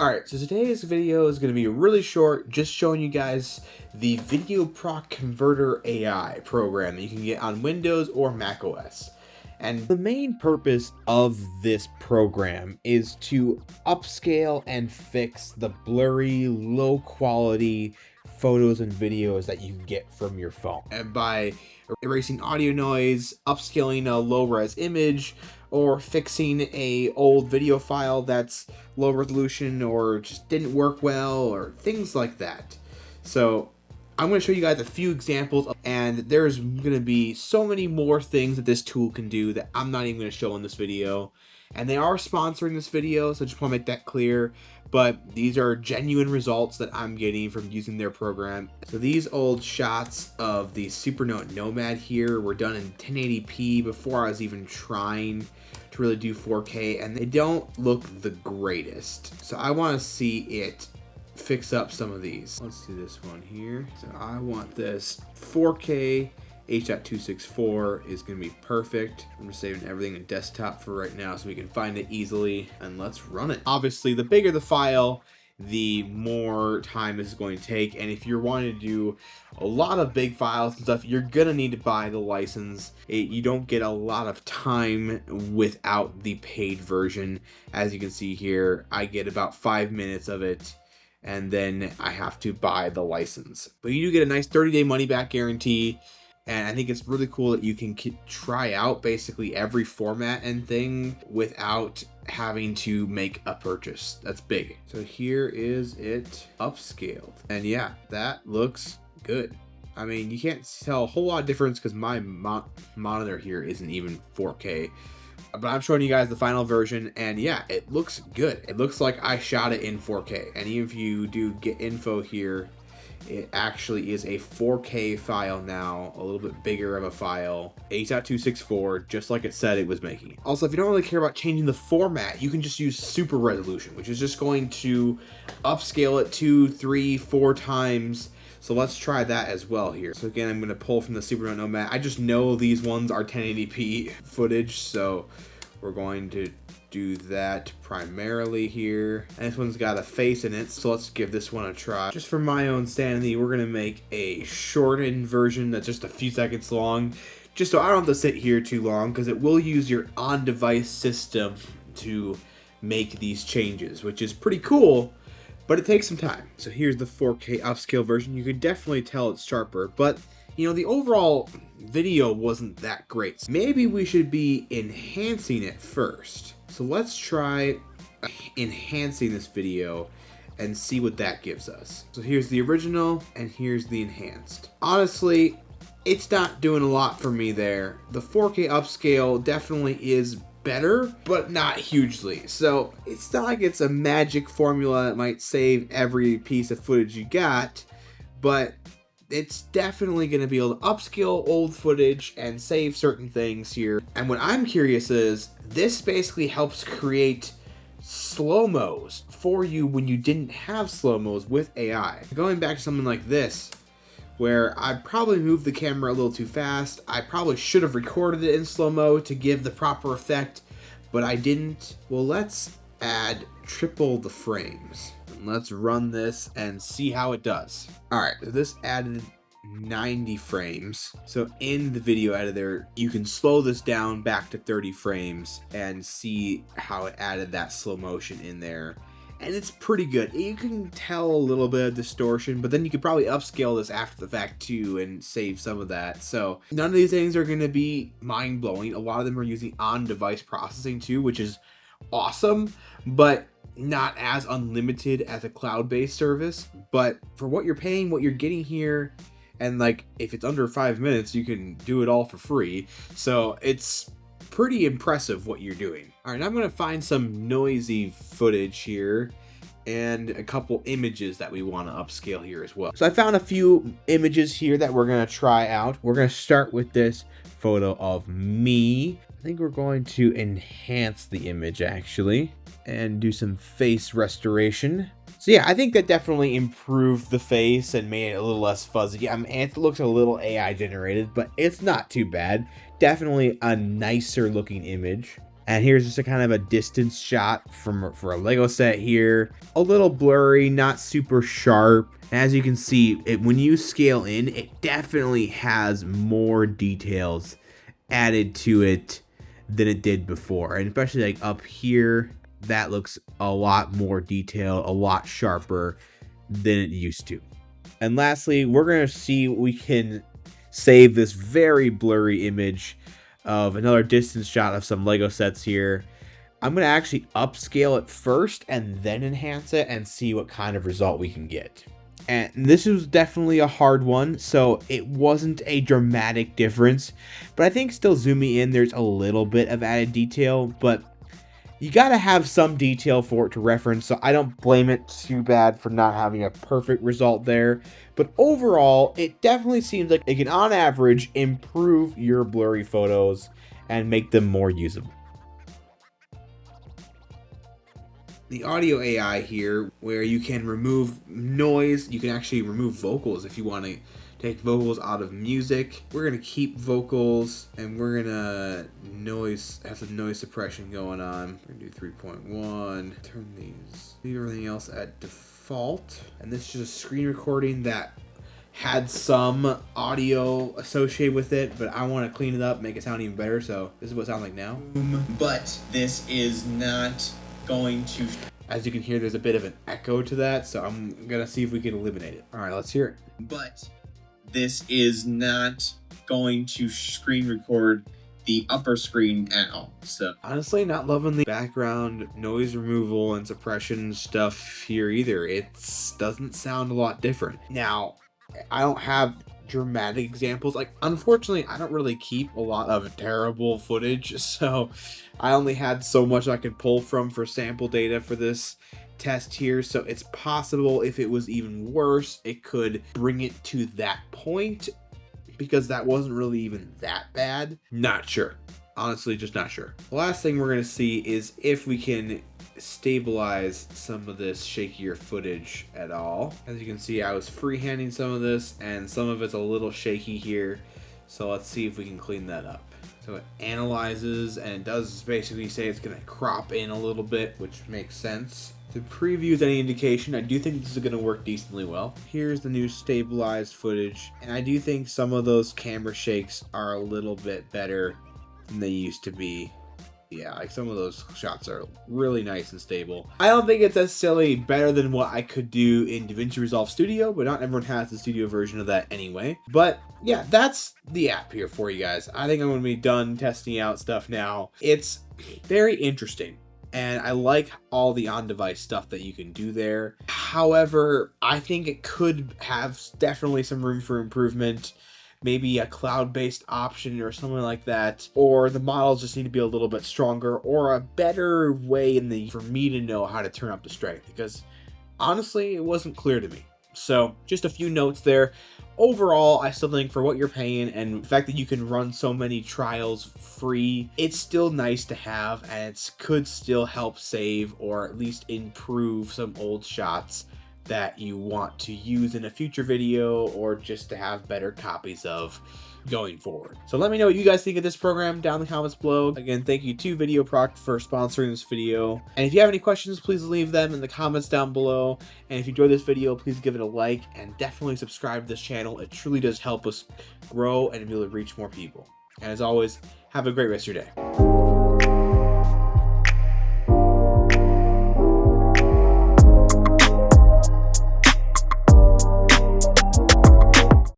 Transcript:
Alright, so today's video is going to be really short, just showing you guys the VideoProc Converter AI program that you can get on Windows or Mac OS. And the main purpose of this program is to upscale and fix the blurry, low quality photos and videos that you can get from your phone. And by erasing audio noise, upscaling a low res image, or fixing a old video file that's low resolution or just didn't work well, or things like that. So I'm going to show you guys a few examples, and there's going to be so many more things that this tool can do that I'm not even going to show in this video. And they are sponsoring this video, so I just want to make that clear. But these are genuine results that I'm getting from using their program. So these old shots of the Supernote Nomad here were done in 1080p before I was even trying to really do 4K, and they don't look the greatest. So I want to see it fix up some of these. Let's do this one here. So I want this 4K H.264 is going to be perfect. I'm just saving everything in desktop for right now so we can find it easily, and let's run it. Obviously, the bigger the file, the more time this is going to take, and if you're wanting to do a lot of big files and stuff, you're gonna need to buy the license. You don't get a lot of time without the paid version. As you can see here, I get about 5 minutes of it, and then I have to buy the license. But you do get a nice 30-day money-back guarantee. And I think it's really cool that you can try out basically every format and thing without having to make a purchase. That's big. So here is it upscaled. And yeah, that looks good. I mean, you can't tell a whole lot of difference because my monitor here isn't even 4K. But I'm showing you guys the final version, and yeah, it looks good. It looks like I shot it in 4K. And even if you do get info here, it actually is a 4K file now, a little bit bigger of a file, H.264, just like it said it was making. Also, if you don't really care about changing the format, you can just use super resolution, which is just going to upscale it 2, 3, 4 times. So let's try that as well here. So again, I'm going to pull from the Supernote Nomad. I just know these ones are 1080p footage, so we're going to do that primarily here. And this one's got a face in it, so let's give this one a try. Just for my own sanity, we're gonna make a shortened version that's just a few seconds long, just so I don't have to sit here too long, because it will use your on-device system to make these changes, which is pretty cool, but it takes some time. So here's the 4K upscale version. You can definitely tell it's sharper, but you know, the overall video wasn't that great. Maybe we should be enhancing it first. So let's try enhancing this video and see what that gives us. So here's the original and here's the enhanced. Honestly, it's not doing a lot for me there. The 4K upscale definitely is better, but not hugely. So it's not like it's a magic formula that might save every piece of footage you got, but it's definitely going to be able to upscale old footage and save certain things here. And what I'm curious is, this basically helps create slow-mos for you when you didn't have slow-mos with AI. Going back to something like this, where I probably moved the camera a little too fast. I probably should have recorded it in slow-mo to give the proper effect, but I didn't. Well, let's add triple the frames. Let's run this and see how it does. All right, so this added 90 frames. So in the video editor, you can slow this down back to 30 frames and see how it added that slow motion in there. And it's pretty good. You can tell a little bit of distortion, but then you could probably upscale this after the fact too and save some of that. So none of these things are going to be mind-blowing. A lot of them are using on-device processing too, which is awesome, but not as unlimited as a cloud-based service. But for what you're paying, what you're getting here, and like if it's under 5 minutes, you can do it all for free. So it's pretty impressive what you're doing. All right, I'm going to find some noisy footage here and a couple images that we want to upscale here as well. So I found a few images here that we're going to try out. We're going to start with this photo of me. I think we're going to enhance the image actually and do some face restoration. So yeah, I think that definitely improved the face and made it a little less fuzzy. I mean, it looks a little AI generated, but it's not too bad. Definitely a nicer looking image. And here's just a kind of a distance shot for a Lego set here. A little blurry, not super sharp. As you can see, when you scale in, it definitely has more details added to it than it did before. And especially like up here, that looks a lot more detailed, a lot sharper than it used to. And lastly, we're going to see what we can save this very blurry image of another distance shot of some Lego sets here. I'm going to actually upscale it first and then enhance it and see what kind of result we can get. And this was definitely a hard one, so it wasn't a dramatic difference, but I think still zooming in, there's a little bit of added detail, but you gotta have some detail for it to reference, so I don't blame it too bad for not having a perfect result there. But overall, it definitely seems like it can, on average, improve your blurry photos and make them more usable. The audio AI here, where you can remove noise, you can actually remove vocals if you want to take vocals out of music. We're gonna keep vocals, and we're gonna have some noise suppression going on. We're gonna do 3.1. Turn these. Leave everything else at default. And this is just a screen recording that had some audio associated with it, but I want to clean it up, make it sound even better. So this is what it sounds like now. But this is not going to. As you can hear, there's a bit of an echo to that, so I'm gonna see if we can eliminate it. All right, let's hear it. But this is not going to screen record the upper screen at all. So honestly, not loving the background noise removal and suppression stuff here either. It doesn't sound a lot different. Now, I don't have dramatic examples. Like, unfortunately, I don't really keep a lot of terrible footage, so I only had so much I could pull from for sample data for this test here. So it's possible if it was even worse, it could bring it to that point, because that wasn't really even that bad. Not sure. Honestly, just not sure. The last thing we're going to see is if we can stabilize some of this shakier footage at all. As you can see, I was freehanding some of this, and some of it's a little shaky here. So let's see if we can clean that up. So it analyzes, and it does basically say it's going to crop in a little bit, which makes sense. The preview is any indication, I do think this is going to work decently well. Here's the new stabilized footage, and I do think some of those camera shakes are a little bit better than they used to be. Yeah, like some of those shots are really nice and stable. I don't think it's necessarily better than what I could do in DaVinci Resolve Studio, but not everyone has the studio version of that anyway. But yeah, that's the app here for you guys. I think I'm going to be done testing out stuff now. It's very interesting, and I like all the on-device stuff that you can do there. However, I think it could have definitely some room for improvement. Maybe a cloud-based option or something like that, or the models just need to be a little bit stronger, or a better way for me to know how to turn up the strength, because honestly, it wasn't clear to me. So just a few notes there. Overall, I still think for what you're paying and the fact that you can run so many trials free, it's still nice to have, and it could still help save or at least improve some old shots that you want to use in a future video, or just to have better copies of going forward. So let me know what you guys think of this program down in the comments below. Again, thank you to VideoProc for sponsoring this video. And if you have any questions, please leave them in the comments down below. And if you enjoyed this video, please give it a like and definitely subscribe to this channel. It truly does help us grow and be able to reach more people. And as always, have a great rest of your day.